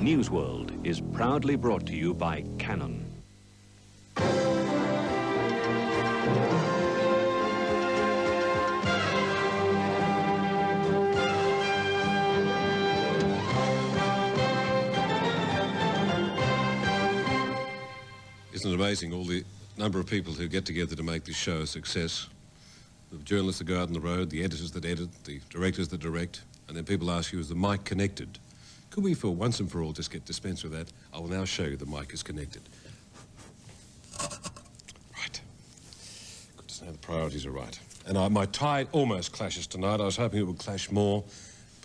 NewsWorld is proudly brought to you by Canon. Isn't it amazing, all the number of people who get together to make this show a success? The journalists that go out on the road, the editors that edit, the directors that direct, and then people ask you, is the mic connected? Could we, for once and for all, just get dispensed with that? I will now show you the mic is connected. Right. Good to know the priorities are right. And my tie almost clashes tonight. I was hoping it would clash more,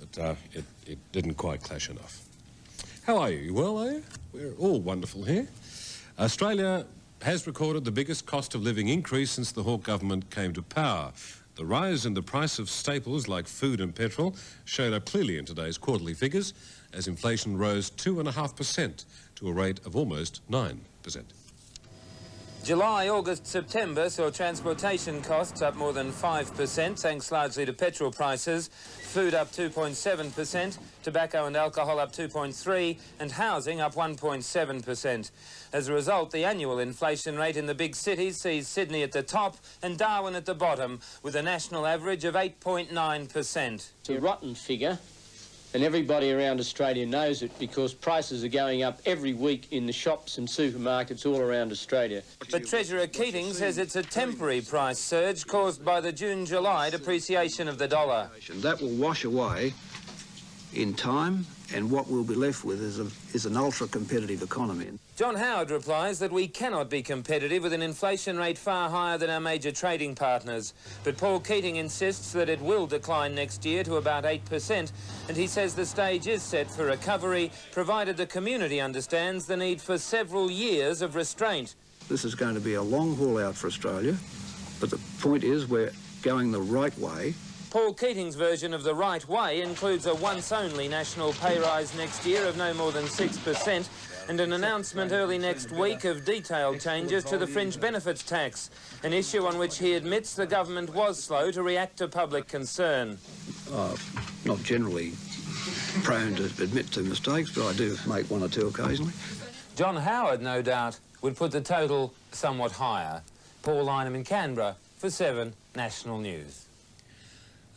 but it didn't quite clash enough. How are you? You well, are you? We're all wonderful here. Australia has recorded the biggest cost of living increase since the Hawke government came to power. The rise in the price of staples like food and petrol showed up clearly in today's quarterly figures as inflation rose 2.5% to a rate of almost 9%. July, August, September saw transportation costs up more than 5%, thanks largely to petrol prices, food up 2.7%, tobacco and alcohol up 2.3%, and housing up 1.7%. As a result, the annual inflation rate in the big cities sees Sydney at the top and Darwin at the bottom, with a national average of 8.9%. It's a rotten figure, and everybody around Australia knows it because prices are going up every week in the shops and supermarkets all around Australia. But Treasurer Keating says it's a temporary price surge caused by the June-July depreciation of the dollar. That will wash away in time, and what we'll be left with is an ultra-competitive economy. John Howard replies that we cannot be competitive with an inflation rate far higher than our major trading partners. But Paul Keating insists that it will decline next year to about 8%, and he says the stage is set for recovery, provided the community understands the need for several years of restraint. This is going to be a long haul out for Australia, but the point is we're going the right way. Paul Keating's version of the right way includes a once-only national pay rise next year of no more than 6% and an announcement early next week of detailed changes to the fringe benefits tax, an issue on which he admits the government was slow to react to public concern. Not generally prone to admit to mistakes, but I do make one or two occasionally. John Howard, no doubt, would put the total somewhat higher. Paul Lynham in Canberra for 7 National News.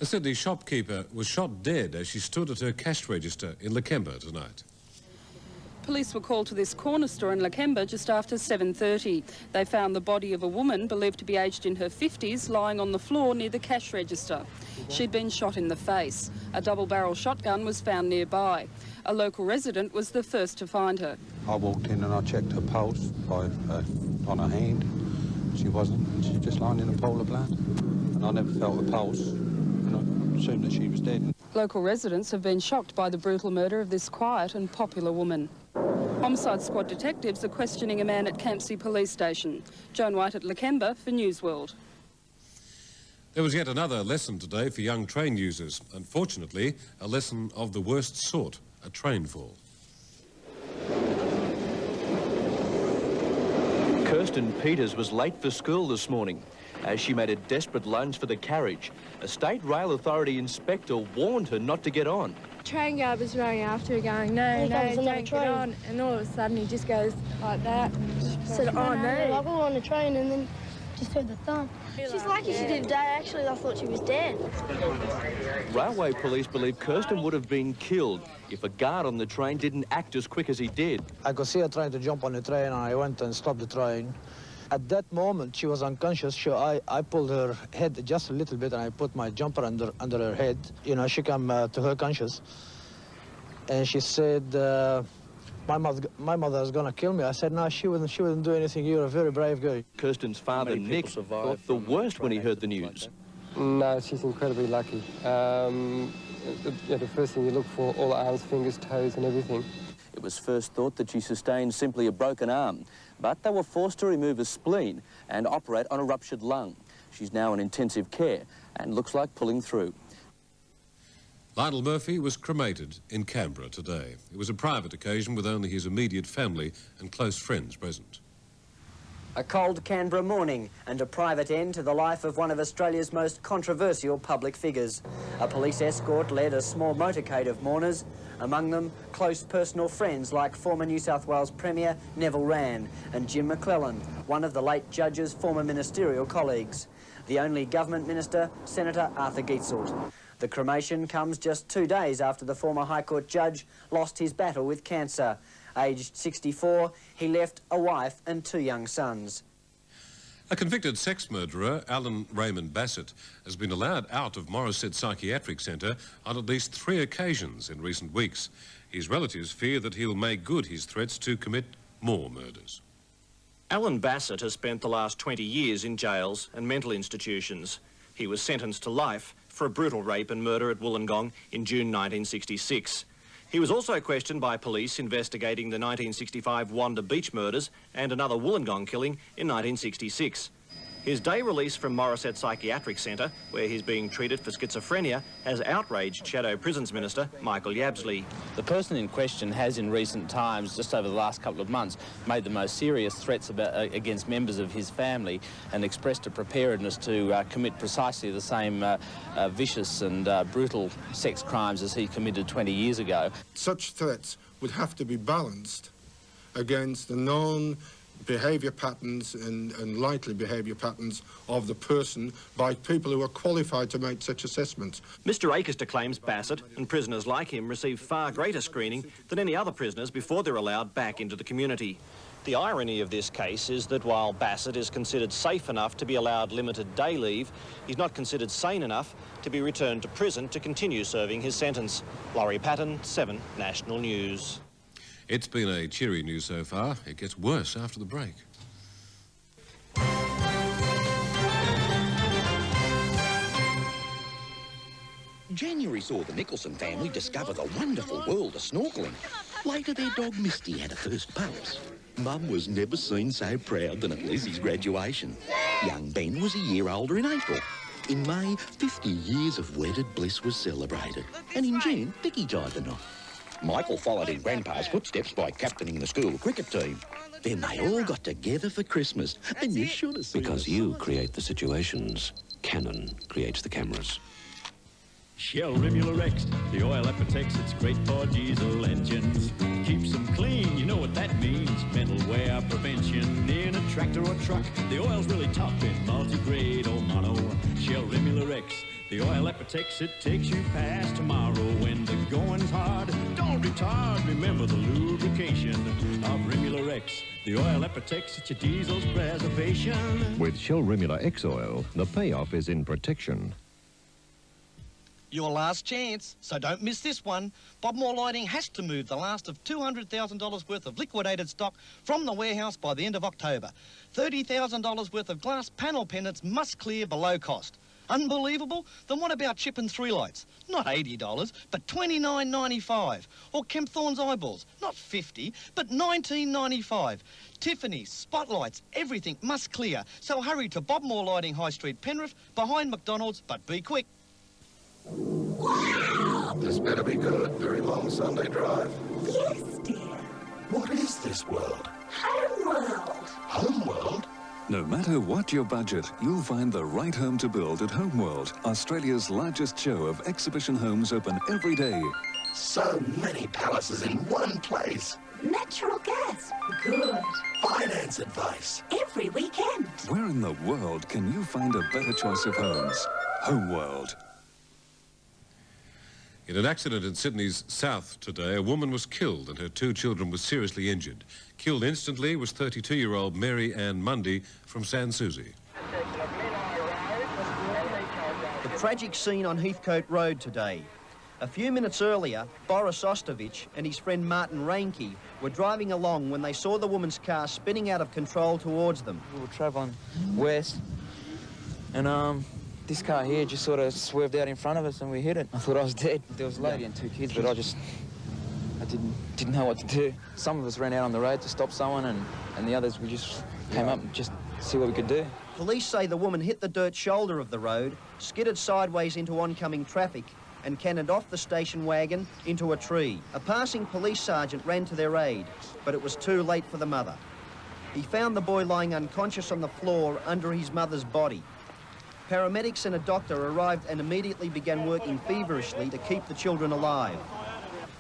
A Sydney shopkeeper was shot dead as she stood at her cash register in Lakemba tonight. Police were called to this corner store in Lakemba just after 7:30. They found the body of a woman believed to be aged in her 50s lying on the floor near the cash register. She'd been shot in the face. A double-barrel shotgun was found nearby. A local resident was the first to find her. I walked in and I checked her pulse on her hand. She wasn't. She was just lying in a pool of blood. And I never felt the pulse. Assumed that she was dead. Local residents have been shocked by the brutal murder of this quiet and popular woman. Homicide Squad detectives are questioning a man at Campsie Police Station. Joan White at Lakemba for NewsWorld. There was yet another lesson today for young train users. Unfortunately, a lesson of the worst sort, a train fall. Kirsten Peters was late for school this morning. As she made a desperate lunge for the carriage, a State Rail Authority inspector warned her not to get on. Train guard was running after her going, no, don't get on. And all of a sudden he just goes like that. Said, oh, no. I got on the train and then just heard the thump. She's lucky she didn't die. Actually, I thought she was dead. Railway police believe Kirsten would have been killed if a guard on the train didn't act as quick as he did. I could see her trying to jump on the train and I went and stopped the train. At that moment, she was unconscious, so I pulled her head just a little bit and I put my jumper under her head. You know, she came to her conscious. And she said, my mother is going to kill me. I said, no, she wouldn't do anything. You're a very brave girl. Kirsten's father, Nick, thought the worst when he heard the news. No, she's incredibly lucky. The first thing you look for, all the arms, fingers, toes and everything. It was first thought that she sustained simply a broken arm, but they were forced to remove a spleen and operate on a ruptured lung. She's now in intensive care and looks like pulling through. Lionel Murphy was cremated in Canberra today. It was a private occasion with only his immediate family and close friends present. A cold Canberra morning and a private end to the life of one of Australia's most controversial public figures. A police escort led a small motorcade of mourners, among them close personal friends like former New South Wales Premier Neville Wran and Jim McClellan, one of the late judge's former ministerial colleagues. The only government minister, Senator Arthur Geitselt. The cremation comes just 2 days after the former High Court judge lost his battle with cancer. Aged 64, he left a wife and 2 young sons. A convicted sex murderer, Alan Raymond Bassett, has been allowed out of Morisset Psychiatric Centre on at least 3 occasions in recent weeks. His relatives fear that he'll make good his threats to commit more murders. Alan Bassett has spent the last 20 years in jails and mental institutions. He was sentenced to life for a brutal rape and murder at Wollongong in June 1966. He was also questioned by police investigating the 1965 Wanda Beach murders and another Wollongong killing in 1966. His day release from Morisset Psychiatric Centre, where he's being treated for schizophrenia, has outraged Shadow Prisons Minister Michael Yabsley. The person in question has in recent times, just over the last couple of months, made the most serious threats against members of his family and expressed a preparedness to commit precisely the same vicious and brutal sex crimes as he committed 20 years ago. Such threats would have to be balanced against the known behaviour patterns and likely behaviour patterns of the person by people who are qualified to make such assessments. Mr Akerster claims Bassett and prisoners like him receive far greater screening than any other prisoners before they're allowed back into the community. The irony of this case is that while Bassett is considered safe enough to be allowed limited day leave, he's not considered sane enough to be returned to prison to continue serving his sentence. Laurie Patton, 7 National News. It's been a cheery news so far. It gets worse after the break. January saw the Nicholson family discover the wonderful world of snorkelling. Later, their dog Misty had her first pups. Mum was never seen so proud than at Lizzie's graduation. Young Ben was a year older in April. In May, 50 years of wedded bliss was celebrated. And in June, Vicky tied the knot. Michael followed in Grandpa's footsteps by captaining the school cricket team. Then they all got together for Christmas, and you should have seen. Because you create the situations, Canon creates the cameras. Shell Rimula X, the oil that protects, it's great for diesel engines. Keeps them clean, you know what that means. Mental wear prevention in a tractor or truck. The oil's really tough in multi-grade or mono. Shell Rimula X, the oil that protects, it takes you past tomorrow. When the going's hard, don't retard. Remember the lubrication of Rimula X. The oil that protects, it's your diesel's preservation. With Shell Rimula X oil, the payoff is in protection. Your last chance, so don't miss this one. Bob Moore Lighting has to move the last of $200,000 worth of liquidated stock from the warehouse by the end of October. $30,000 worth of glass panel pendants must clear below cost. Unbelievable? Then what about Chip and 3 lights? Not $80, but $29.95. Or Kempthorne's eyeballs? Not $50, but $19.95. Tiffany's, spotlights, everything must clear. So hurry to Bob Moore Lighting, High Street, Penrith, behind McDonald's, but be quick. Wow, this better be good. Very long Sunday drive. Yes, dear. What is this world? Homeworld. Homeworld? No matter what your budget, you'll find the right home to build at Homeworld, Australia's largest show of exhibition homes open every day. So many palaces in one place. Natural gas. Good. Finance advice. Every weekend. Where in the world can you find a better choice of homes? Homeworld. In an accident in Sydney's south today, a woman was killed and her 2 children were seriously injured. Killed instantly was 32-year-old Mary Ann Mundy from San Susi. The tragic scene on Heathcote Road today. A few minutes earlier, Boris Ostovich and his friend Martin Reinke were driving along when they saw the woman's car spinning out of control towards them. We were travelling west and this car here just sort of swerved out in front of us and we hit it. I thought I was dead. There was a lady and 2 kids, but I didn't know what to do. Some of us ran out on the road to stop someone and the others, we just came up and just see what we could do. Police say the woman hit the dirt shoulder of the road, skidded sideways into oncoming traffic and cannoned off the station wagon into a tree. A passing police sergeant ran to their aid, but it was too late for the mother. He found the boy lying unconscious on the floor under his mother's body. Paramedics and a doctor arrived and immediately began working feverishly to keep the children alive.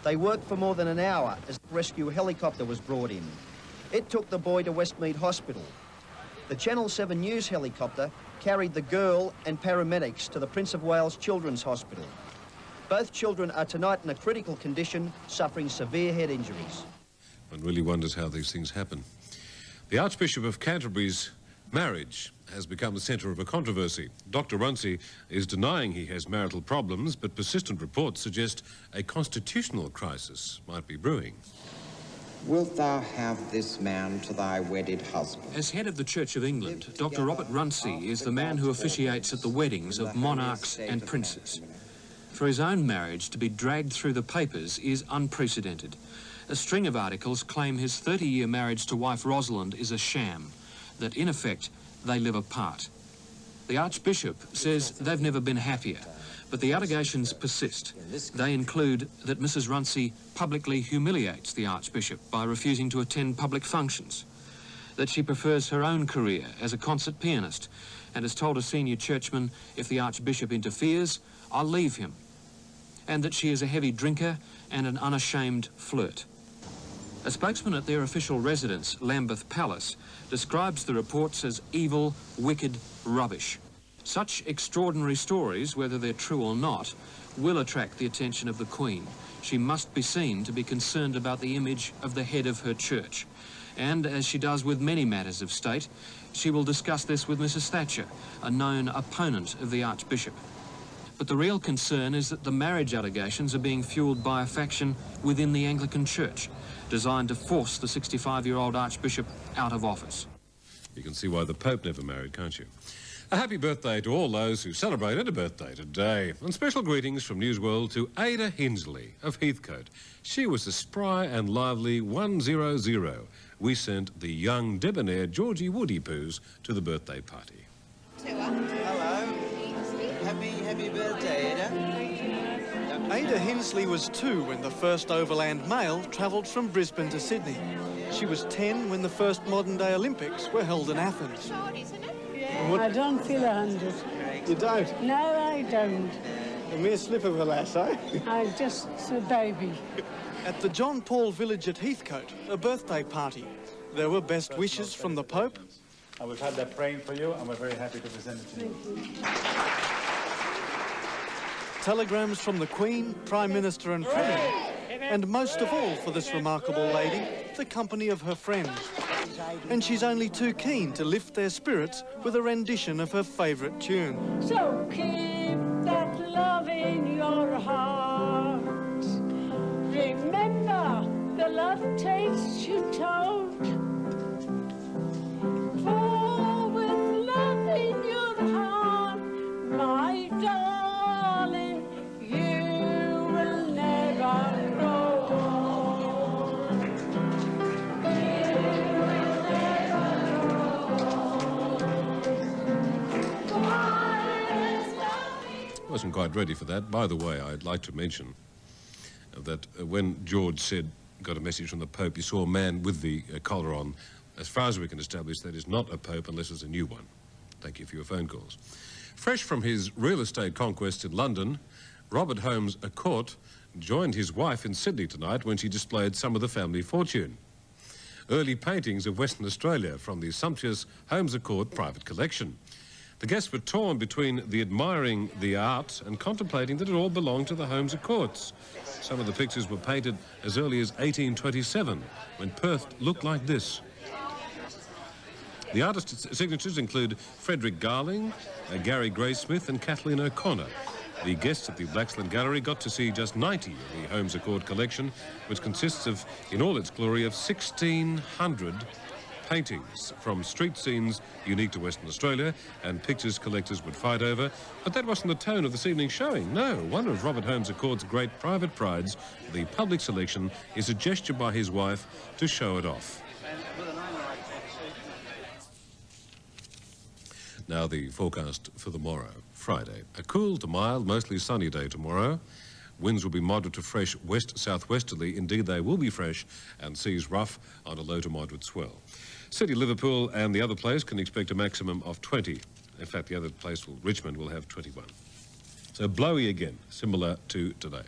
They worked for more than an hour as the rescue helicopter was brought in. It took the boy to Westmead Hospital. The Channel 7 News helicopter carried the girl and paramedics to the Prince of Wales Children's Hospital. Both children are tonight in a critical condition, suffering severe head injuries. One really wonders how these things happen. The Archbishop of Canterbury's marriage has become the centre of a controversy. Dr. Runcie is denying he has marital problems, but persistent reports suggest a constitutional crisis might be brewing. Wilt thou have this man to thy wedded husband? As head of the Church of England, Dr. Robert Runcie is the man who officiates at the weddings of monarchs and princes. For his own marriage to be dragged through the papers is unprecedented. A string of articles claim his 30-year marriage to wife Rosalind is a sham, that in effect they live apart. The Archbishop says they've never been happier, but the allegations persist. They include that Mrs. Runcie publicly humiliates the Archbishop by refusing to attend public functions, that she prefers her own career as a concert pianist and has told a senior churchman, if the Archbishop interferes, I'll leave him, and that she is a heavy drinker and an unashamed flirt. A spokesman at their official residence, Lambeth Palace, describes the reports as evil, wicked rubbish. Such extraordinary stories, whether they're true or not, will attract the attention of the Queen. She must be seen to be concerned about the image of the head of her church. And, as she does with many matters of state, she will discuss this with Mrs. Thatcher, a known opponent of the Archbishop. But the real concern is that the marriage allegations are being fuelled by a faction within the Anglican Church, designed to force the 65-year-old Archbishop out of office. You can see why the Pope never married, can't you? A happy birthday to all those who celebrated a birthday today. And special greetings from NewsWorld to Ada Hinsley of Heathcote. She was the spry and lively 100. We sent the young debonair Georgie Woody-poos to the birthday party. Hello. Happy birthday, Ada. Ada Hinsley was 2 when the first overland mail travelled from Brisbane to Sydney. She was 10 when the first modern-day Olympics were held in Athens. I don't feel 100. You don't? No, I don't. A mere slip of a lass, eh? I'm just a baby. At the John Paul village at Heathcote, a birthday party. There were best wishes from the Pope. We've had that praying for you, and we're very happy to present it to you. Telegrams from the Queen, Prime Minister and Premier. And most of all for this remarkable lady, the company of her friends. And she's only too keen to lift their spirits with a rendition of her favourite tune. So keep that love in your heart. Remember, the love tastes you told. For with love in your heart, my darling, you will never grow old. Wasn't quite ready for that. By the way, I'd like to mention that when George said, got a message from the Pope, you saw a man with the collar on. As far as we can establish, that is not a Pope unless it's a new one. Thank you for your phone calls. Fresh from his real estate conquest in London, Robert Holmes à Court joined his wife in Sydney tonight when she displayed some of the family fortune. Early paintings of Western Australia from the sumptuous Holmes à Court private collection. The guests were torn between admiring the art and contemplating that it all belonged to the Holmes à Courts. Some of the pictures were painted as early as 1827, when Perth looked like this. The artists' signatures include Frederick Garling, Gary Graysmith and Kathleen O'Connor. The guests at the Blaxland Gallery got to see just 90 of the Holmes à Court collection, which consists of, in all its glory, of 1,600 paintings from street scenes unique to Western Australia and pictures collectors would fight over. But that wasn't the tone of this evening's showing. No, one of Robert Holmes à Court's great private prides, the public selection, is a gesture by his wife to show it off. Now the forecast for the morrow, Friday. A cool to mild, mostly sunny day tomorrow. Winds will be moderate to fresh west-southwesterly. Indeed, they will be fresh, and seas rough on a low to moderate swell. City Liverpool and the other place can expect a maximum of 20. In fact, the other place, Richmond, will have 21. So blowy again, similar to today.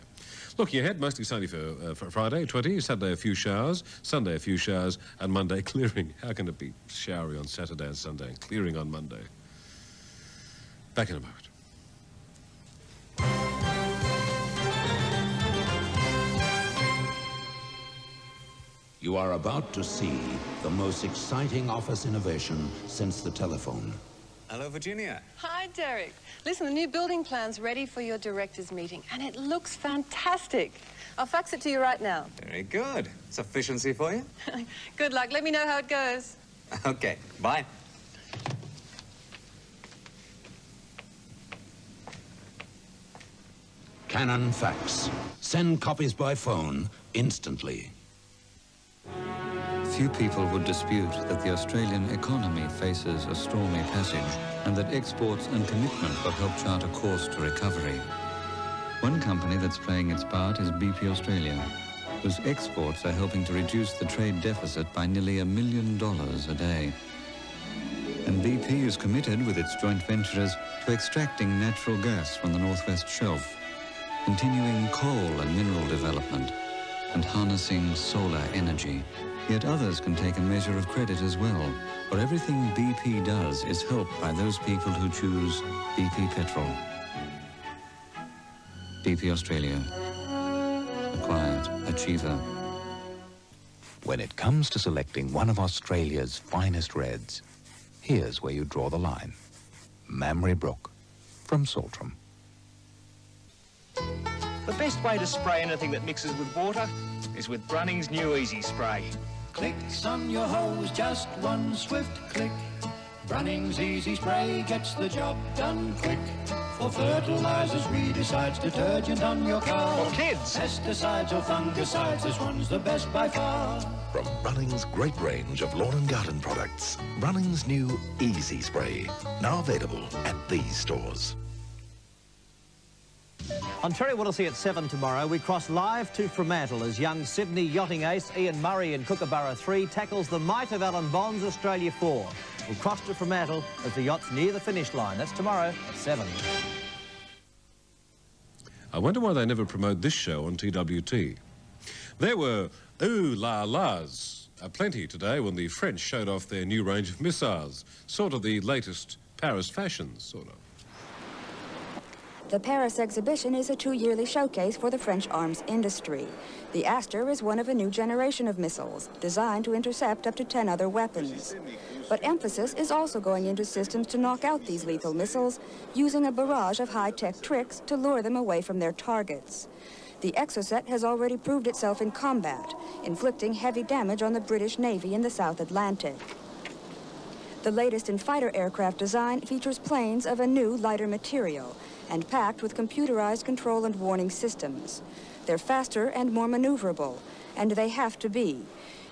Looking ahead, mostly sunny for Friday, 20, Saturday a few showers, Sunday a few showers, and Monday clearing. How can it be showery on Saturday and Sunday and clearing on Monday? Back in a moment. You are about to see the most exciting office innovation since the telephone. Hello, Virginia. Hi, Derek. Listen, the new building plan's ready for your directors' meeting, and it looks fantastic. I'll fax it to you right now. Very good. It's efficiency for you. Good luck. Let me know how it goes. Okay, bye. Canon Fax. Send copies by phone instantly. Few people would dispute that the Australian economy faces a stormy passage and that exports and commitment will help chart a course to recovery. One company that's playing its part is BP Australia, whose exports are helping to reduce the trade deficit by nearly $1 million a day. And BP is committed with its joint venturers to extracting natural gas from the Northwest Shelf, continuing coal and mineral development, and harnessing solar energy. Yet others can take a measure of credit as well, for everything BP does is helped by those people who choose BP Petrol. BP Australia. A quiet achiever. When it comes to selecting one of Australia's finest reds, here's where you draw the line. Mamre Brook from Saltram. The best way to spray anything that mixes with water is with Brunnings' new Easy Spray. Clicks on your hose, just one swift click. Brunnings Easy Spray gets the job done quick. For fertilizers, weedicides, detergent on your car. For kids, pesticides or fungicides, this one's the best by far. From Brunnings' great range of lawn and garden products, Brunnings' new Easy Spray, now available at these stores. On Terry Whittlesey at 7 tomorrow, we cross live to Fremantle as young Sydney yachting ace Ian Murray in Kookaburra 3 tackles the might of Alan Bond's Australia 4. We'll cross to Fremantle as the yacht's near the finish line. That's tomorrow at 7. I wonder why they never promote this show on TWT. There were ooh-la-las plenty today when the French showed off their new range of missiles. Sort of the latest Paris fashions, sort of. The Paris exhibition is a 2-yearly showcase for the French arms industry. The Aster is one of a new generation of missiles, designed to intercept up to 10 other weapons. But emphasis is also going into systems to knock out these lethal missiles, using a barrage of high-tech tricks to lure them away from their targets. The Exocet has already proved itself in combat, inflicting heavy damage on the British Navy in the South Atlantic. The latest in fighter aircraft design features planes of a new, lighter material, and packed with computerized control and warning systems. They're faster and more maneuverable, and they have to be.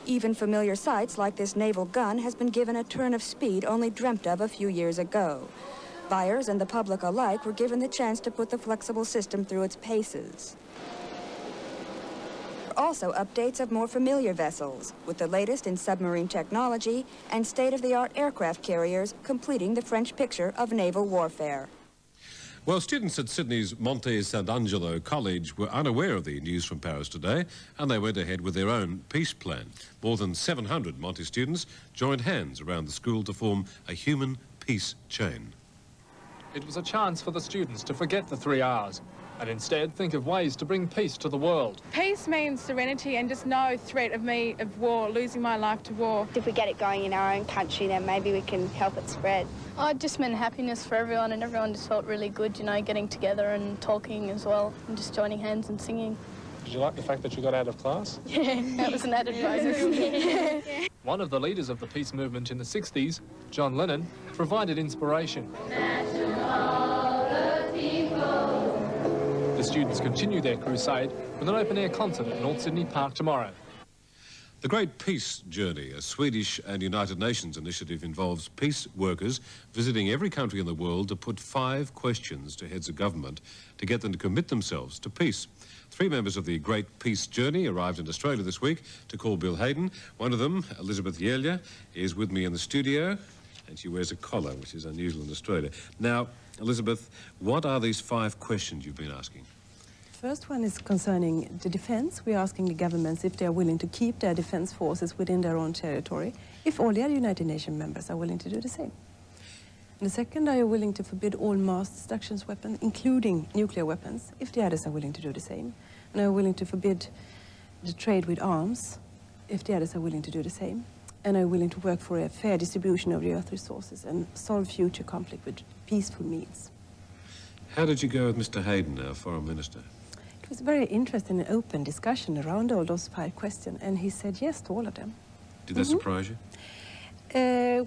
Even familiar sights like this naval gun has been given a turn of speed only dreamt of a few years ago. Buyers and the public alike were given the chance to put the flexible system through its paces. Also updates of more familiar vessels, with the latest in submarine technology and state-of-the-art aircraft carriers completing the French picture of naval warfare. Well, students at Sydney's Monte Sant'Angelo College were unaware of the news from Paris today, and they went ahead with their own peace plan. More than 700 Monte students joined hands around the school to form a human peace chain. It was a chance for the students to forget the 3 R's and instead think of ways to bring peace to the world. Peace means serenity and just no threat of war, losing my life to war. If we get it going in our own country, then maybe we can help it spread. Oh, it just meant happiness for everyone, and everyone just felt really good, you know, getting together and talking as well, and just joining hands and singing. Did you like the fact that you got out of class? Yeah, that was an added bonus. One of the leaders of the peace movement in the 60s, John Lennon, provided inspiration. The students continue their crusade with an open-air concert at North Sydney Park tomorrow. The Great Peace Journey, a Swedish and United Nations initiative, involves peace workers visiting every country in the world to put 5 questions to heads of government to get them to commit themselves to peace. 3 members of the Great Peace Journey arrived in Australia this week to call Bill Hayden. One of them, Elizabeth Yerlia, is with me in the studio, and she wears a collar, which is unusual in Australia. Now, Elizabeth, what are these 5 questions you've been asking? First one is concerning the defense. We're asking the governments if they are willing to keep their defense forces within their own territory, if all the other United Nations members are willing to do the same. And the second, are you willing to forbid all mass destruction weapons, including nuclear weapons, if the others are willing to do the same? And are you willing to forbid the trade with arms, if the others are willing to do the same? And are you willing to work for a fair distribution of the earth resources and solve future conflict with peaceful means? How did you go with Mr. Hayden, our foreign minister? It was a very interesting and open discussion around all those 5 questions, and he said yes to all of them. Did that surprise you?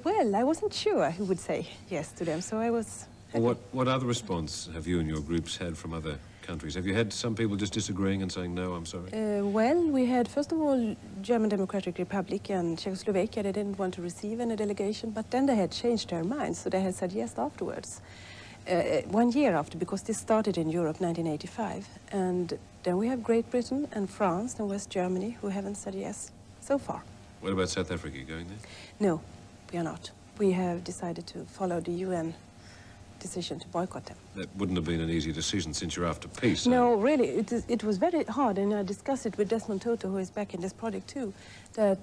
Well, I wasn't sure who would say yes to them, so I was happy. What other response have you and your groups had from other countries? Have you had some people just disagreeing and saying, no, I'm sorry? Well, we had, first of all, German Democratic Republic and Czechoslovakia. They didn't want to receive any delegation, but then they had changed their minds, so they had said yes afterwards. 1 year after, because this started in Europe, 1985. And then we have Great Britain and France and West Germany who haven't said yes so far. What about South Africa? You going there? No, we are not. We have decided to follow the UN decision to boycott them. That wouldn't have been an easy decision since you're after peace. No, really, it was very hard, and I discussed it with Desmond Tutu, who is back in this project too, that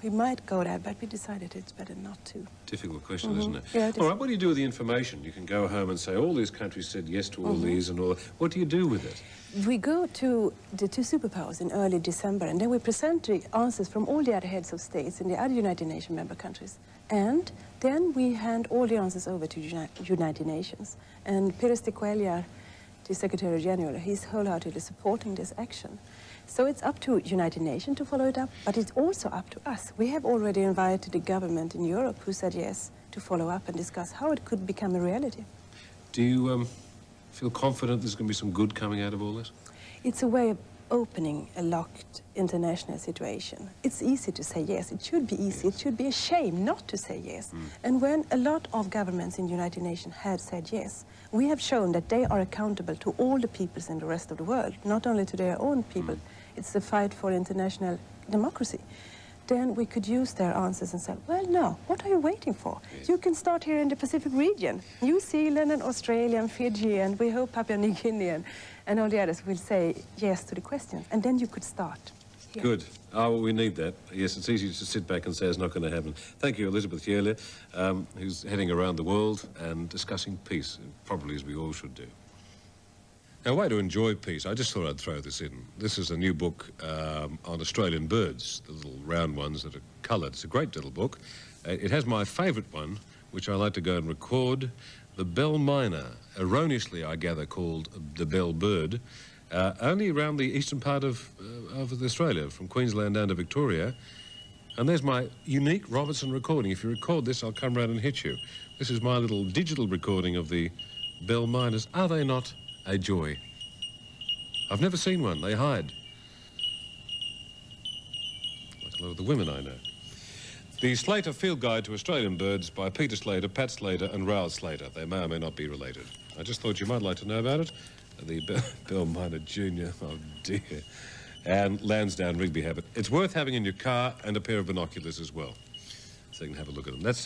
we might go there, but we decided it's better not to. Difficult question, isn't it? Yeah, all right, what do you do with the information? You can go home and say, all these countries said yes to all these and all that. What do you do with it? We go to the 2 superpowers in early December, and then we present the answers from all the other heads of states in the other United Nations member countries. And then we hand all the answers over to United Nations. And Pires de Cuellar, the Secretary General, he's wholeheartedly supporting this action. So it's up to United Nations to follow it up, but it's also up to us. We have already invited the government in Europe who said yes to follow up and discuss how it could become a reality. Do you feel confident there's going to be some good coming out of all this? It's a way of opening a locked international situation. It's easy to say yes. It should be easy. It should be a shame not to say yes. And when a lot of governments in the United Nations have said yes, we have shown that they are accountable to all the peoples in the rest of the world, not only to their own people. It's the fight for international democracy. Then we could use their answers and say, well, no, what are you waiting for? You can start here in the Pacific region. New Zealand and Australia and Fiji, and we hope Papua New Guinea and all the others will say yes to the questions. And then you could start. Yeah. Good. Oh, well, we need that. Yes, it's easy to sit back and say it's not going to happen. Thank you, Elizabeth Yerlia, who's heading around the world and discussing peace, probably as we all should do. Now, a way to enjoy peace, I just thought I'd throw this in. This is a new book on Australian birds, the little round ones that are coloured. It's a great little book. It has my favourite one, which I like to go and record, the bell miner, erroneously, I gather, called the bell bird, only around the eastern part of Australia, from Queensland down to Victoria. And there's my unique Robertson recording. If you record this, I'll come round and hit you. This is my little digital recording of the bell miners. Are they not a joy? I've never seen one. They hide. Like a lot of the women I know. The Slater Field Guide to Australian Birds by Peter Slater, Pat Slater and Raoul Slater. They may or may not be related. I just thought you might like to know about it. The Bell Miner Jr., oh dear. And Lansdowne Rigby habit. It's worth having in your car and a pair of binoculars as well. So you can have a look at them. That's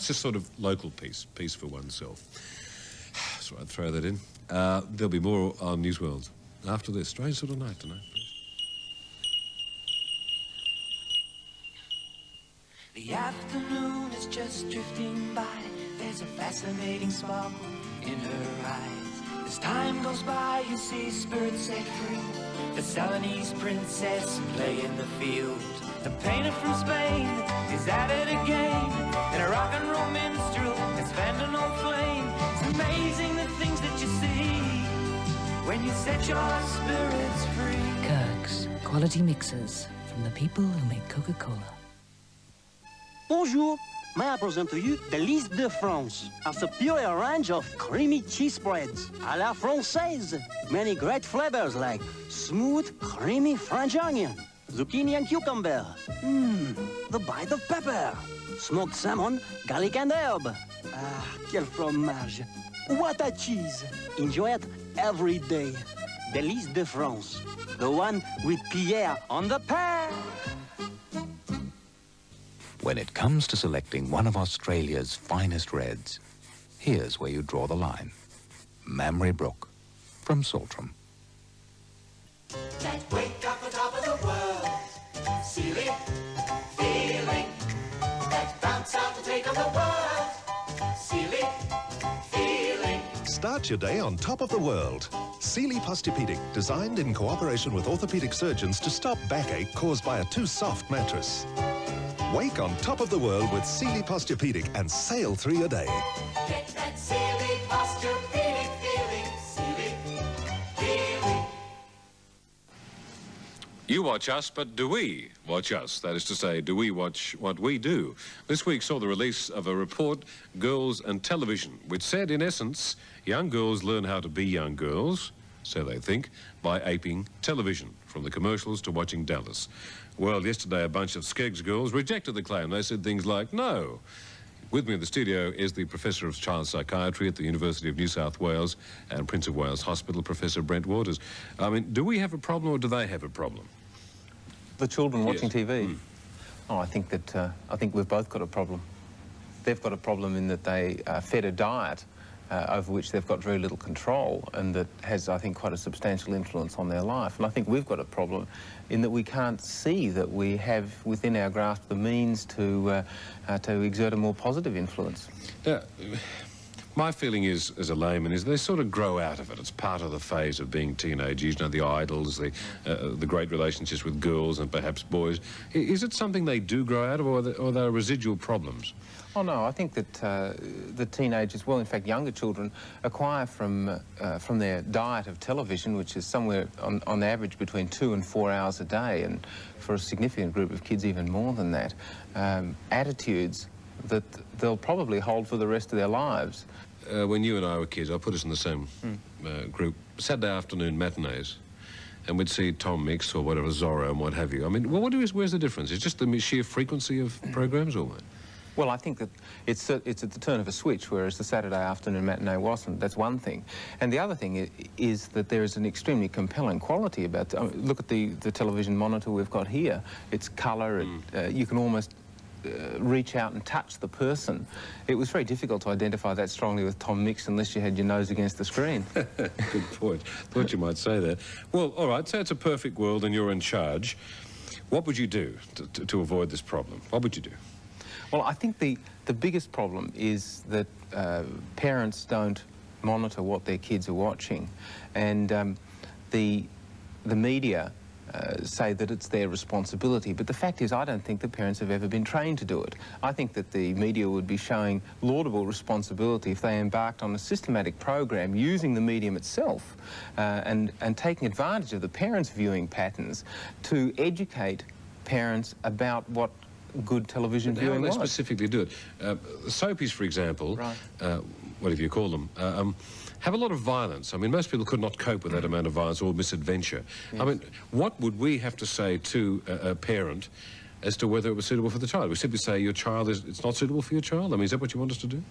just sort of local peace for oneself. So I'd throw that in. There'll be more on NewsWorld after this. Strange sort of night tonight. The afternoon is just drifting by. There's a fascinating sparkle in her eyes. As time goes by, you see spirits set free. The Celanese princess play in the field. The painter from Spain is at it again. And a rock and roll minstrel has fanned an old flame. It's amazing the things that you see when you set your spirits free. Kirk's quality mixers from the people who make Coca-Cola. Bonjour. May I present to you the Liste de France, a superior range of creamy cheese spreads à la française. Many great flavors like smooth, creamy French onion, zucchini and cucumber. The bite of pepper. Smoked salmon, garlic and herb. Ah, quel fromage. What a cheese. Enjoy it every day. Délice de France. The one with Pierre on the pan. When it comes to selecting one of Australia's finest reds, here's where you draw the line. Mamre Brook from Saltram. That wake up on top of the world, silly feeling. That bounce out to take on the world, silly feeling. Start your day on top of the world. Sealy Posturepedic, designed in cooperation with orthopedic surgeons to stop backache caused by a too soft mattress. Wake on top of the world with Sealy Posturepedic and sail through your day. Get that silly Posturepedic feeling, silly feeling. You watch us, but do we watch us? That is to say, do we watch what we do? This week saw the release of a report, Girls and Television, which said, in essence, young girls learn how to be young girls, so they think, by aping television, from the commercials to watching Dallas. Well, yesterday a bunch of Skeggs girls rejected the claim. They said things like, no. With me in the studio is the Professor of Child Psychiatry at the University of New South Wales and Prince of Wales Hospital, Professor Brent Waters. I mean, do we have a problem or do they have a problem? The children watching Yes. TV? Oh, I think we've both got a problem. They've got a problem in that they are fed a diet over which they've got very little control, and that has, I think, quite a substantial influence on their life. And I think we've got a problem in that we can't see that we have within our grasp the means to exert a more positive influence. Now, my feeling is, as a layman, is they sort of grow out of it. It's part of the phase of being teenagers, you know, the idols, the great relationships with girls and perhaps boys. Is it something they do grow out of, or are there residual problems? Oh, no, I think that the teenagers, well, in fact, younger children, acquire from their diet of television, which is somewhere on average between 2 and 4 hours a day, and for a significant group of kids even more than that, attitudes that they'll probably hold for the rest of their lives. When you and I were kids, I'll put us in the same group, Saturday afternoon matinees, and we'd see Tom Mix or whatever, Zorro and what have you. I mean, where's the difference? It's just the sheer frequency of programs, or what? Well, I think that it's at the turn of a switch, whereas the Saturday afternoon matinee wasn't. That's one thing. And the other thing is that there is an extremely compelling quality about look at the television monitor we've got here. It's colour, you can almost reach out and touch the person. It was very difficult to identify that strongly with Tom Mix unless you had your nose against the screen. Good point. Thought you might say that. Well, all right, say it's a perfect world and you're in charge. What would you do to avoid this problem? What would you do? Well, I think the biggest problem is that parents don't monitor what their kids are watching, and the media say that it's their responsibility, but the fact is I don't think that parents have ever been trained to do it. I think that the media would be showing laudable responsibility if they embarked on a systematic program using the medium itself and taking advantage of the parents' viewing patterns to educate parents about what good television viewing was. How do they specifically do it? Soapies, for example, right. Whatever you call them, have a lot of violence. I mean, most people could not cope with that amount of violence or misadventure. Yes. I mean, what would we have to say to a parent as to whether it was suitable for the child? We simply say your child it's not suitable for your child? I mean, is that what you want us to do?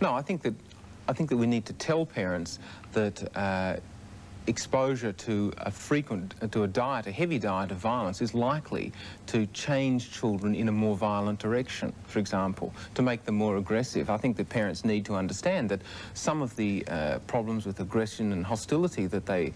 No, I think that we need to tell parents that exposure to a diet, a heavy diet of violence, is likely to change children in a more violent direction, for example, to make them more aggressive. I think that parents need to understand that some of the problems with aggression and hostility that they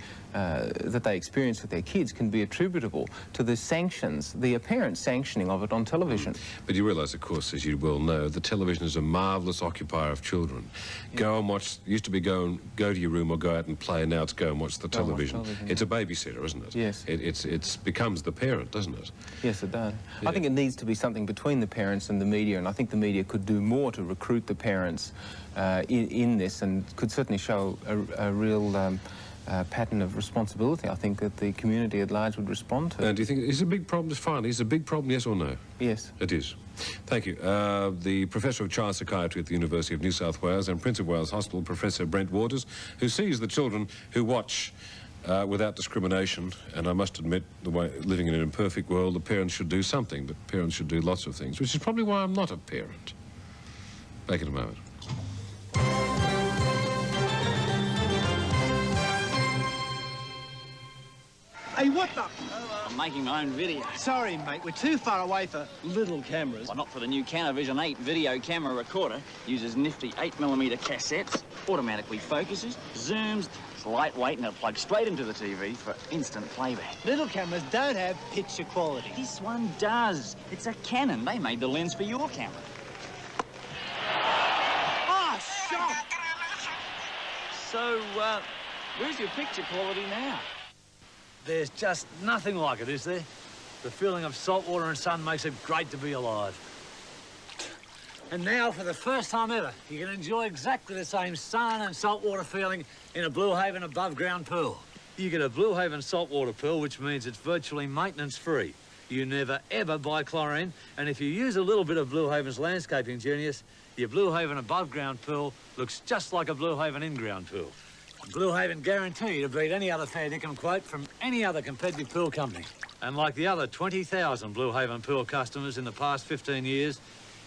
experience with their kids can be attributable to the sanctions, the apparent sanctioning of it on television. But you realise, of course, as you well know, the television is a marvellous occupier of children. Yeah. Go and watch, used to be go to your room or go out and play, and now it's go and watch the television. It's a babysitter, isn't it? Yes. It becomes the parent, doesn't it? Yes, it does. Yeah. I think it needs to be something between the parents and the media, and I think the media could do more to recruit the parents in this, and could certainly show a real pattern of responsibility, I think, that the community at large would respond to. And do you think it's a big problem, just finally, is it a big problem, yes or no? Yes. It is. Thank you. The Professor of Child Psychiatry at the University of New South Wales and Prince of Wales Hospital, Professor Brent Waters, who sees the children who watch without discrimination. And I must admit, the way living in an imperfect world, the parents should do something, but parents should do lots of things, which is probably why I'm not a parent. Back in a moment. Hey, what the? I'm making my own video. Sorry, mate, we're too far away for little cameras. Well, not for the new Canavision 8 video camera recorder. Uses nifty 8mm cassettes, automatically focuses, zooms. It's lightweight and it plugs straight into the TV for instant playback. Little cameras don't have picture quality. This one does. It's a Canon. They made the lens for your camera. Ah, shot! So, where's your picture quality now? There's just nothing like it, is there? The feeling of salt water and sun makes it great to be alive. And now, for the first time ever, you can enjoy exactly the same sun and saltwater feeling in a Blue Haven above-ground pool. You get a Blue Haven saltwater pool, which means it's virtually maintenance-free. You never, ever buy chlorine, and if you use a little bit of Blue Haven's landscaping genius, your Blue Haven above-ground pool looks just like a Blue Haven in-ground pool. Blue Haven guarantee to beat any other fair dinkum quote from any other competitive pool company. And like the other 20,000 Blue Haven pool customers in the past 15 years,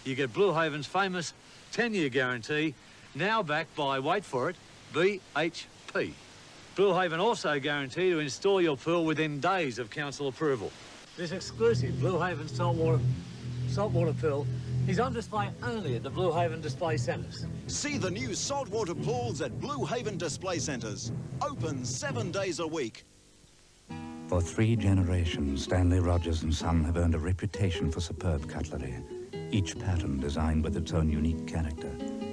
you get Blue Haven's famous 10-year guarantee, now backed by, wait for it, BHP. Blue Haven also guarantee to install your pool within days of council approval. This exclusive Blue Haven saltwater pool is on display only at the Blue Haven display centres. See the new saltwater pools at Blue Haven display centres. Open 7 days a week. For 3 generations, Stanley Rogers and Son have earned a reputation for superb cutlery. Each pattern designed with its own unique character.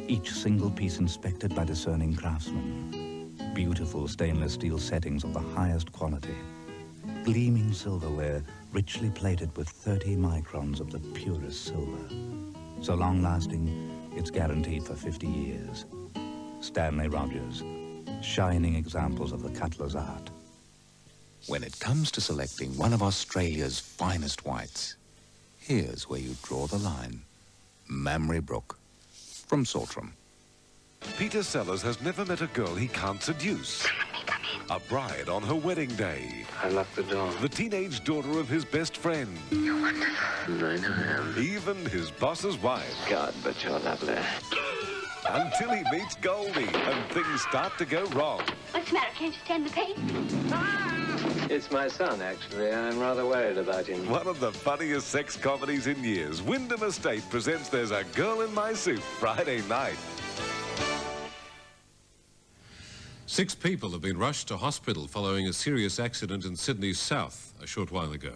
Each single piece inspected by discerning craftsmen. Beautiful stainless steel settings of the highest quality. Gleaming silverware, richly plated with 30 microns of the purest silver. So long-lasting, it's guaranteed for 50 years. Stanley Rogers, shining examples of the cutler's art. When it comes to selecting one of Australia's finest whites, here's where you draw the line. Mamre Brook, from Saltram. Peter Sellers has never met a girl he can't seduce. A bride on her wedding day. I locked the door. The teenage daughter of his best friend. You're wonderful. I know I am. Even his boss's wife. God, but you're lovely. Until he meets Goldie and things start to go wrong. What's the matter? Can't you stand the pain? It's my son, actually. I'm rather worried about him. One of the funniest sex comedies in years. Wyndham Estate presents There's a Girl in My Soup, Friday night. 6 people have been rushed to hospital following a serious accident in Sydney's south a short while ago.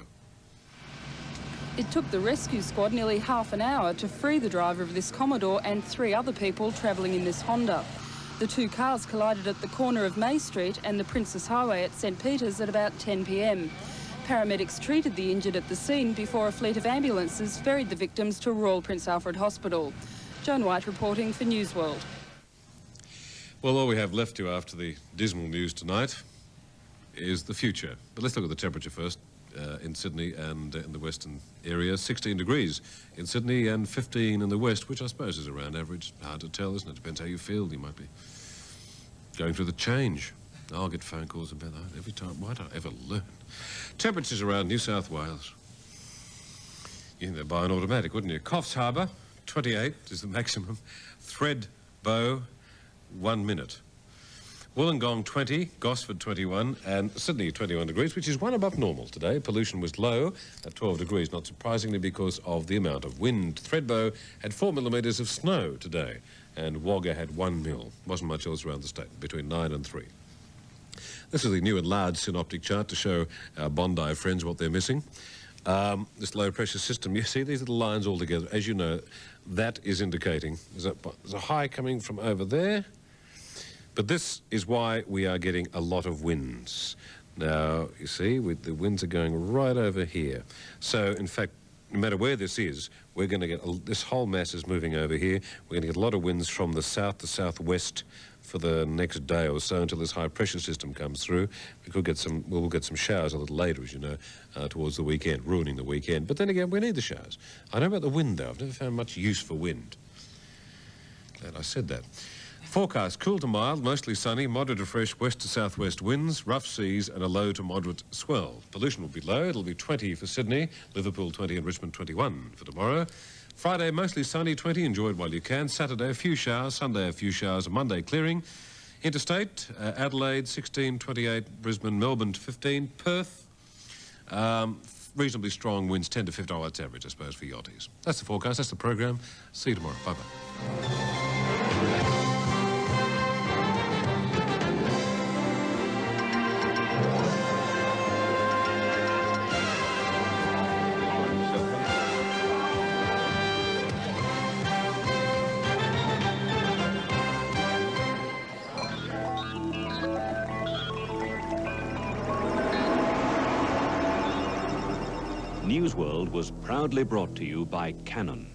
It took the rescue squad nearly half an hour to free the driver of this Commodore and 3 other people travelling in this Honda. The 2 cars collided at the corner of May Street and the Princess Highway at St Peters at about 10 p.m. Paramedics treated the injured at the scene before a fleet of ambulances ferried the victims to Royal Prince Alfred Hospital. Joan White reporting for NewsWorld. Well, all we have left to after the dismal news tonight is the future. But let's look at the temperature first in Sydney and in the western area. 16 degrees in Sydney and 15 in the west, which I suppose is around average. Hard to tell, isn't it? Depends how you feel. You might be going through the change. I'll get phone calls about that every time. Why don't I ever learn? Temperatures around New South Wales. You think they'd buy an automatic, wouldn't you? Coffs Harbour, 28 is the maximum. Thredbo, 1 minute. Wollongong 20, Gosford 21, and Sydney 21 degrees, which is 1 above normal today. Pollution was low at 12 degrees, not surprisingly because of the amount of wind. Thredbo had 4 millimetres of snow today, and Wagga had 1 mil. Wasn't much else around the state, between 9 and 3. This is the new enlarged synoptic chart to show our Bondi friends what they're missing. This low-pressure system, you see these little lines all together. As you know, that is indicating there's a high coming from over there. But this is why we are getting a lot of winds. Now, you see, the winds are going right over here. So, in fact, no matter where this is, we're going to get, this whole mass is moving over here. We're going to get a lot of winds from the south to southwest for the next day or so until this high-pressure system comes through. We could get some, we'll get some showers a little later, as you know, towards the weekend, ruining the weekend. But then again, we need the showers. I know about the wind, though. I've never found much use for wind. Glad I said that. Forecast, cool to mild, mostly sunny, moderate to fresh west to southwest winds, rough seas and a low to moderate swell. Pollution will be low. It'll be 20 for Sydney, Liverpool 20 and Richmond 21 for tomorrow. Friday, mostly sunny, 20, enjoy it while you can. Saturday, a few showers. Sunday, a few showers. Monday, clearing. Interstate, Adelaide 16, 28, Brisbane, Melbourne 15, Perth, reasonably strong winds, 10 to 15, that's average, I suppose, for yachties. That's the forecast, that's the program. See you tomorrow. Bye-bye. NewsWorld was proudly brought to you by Canon.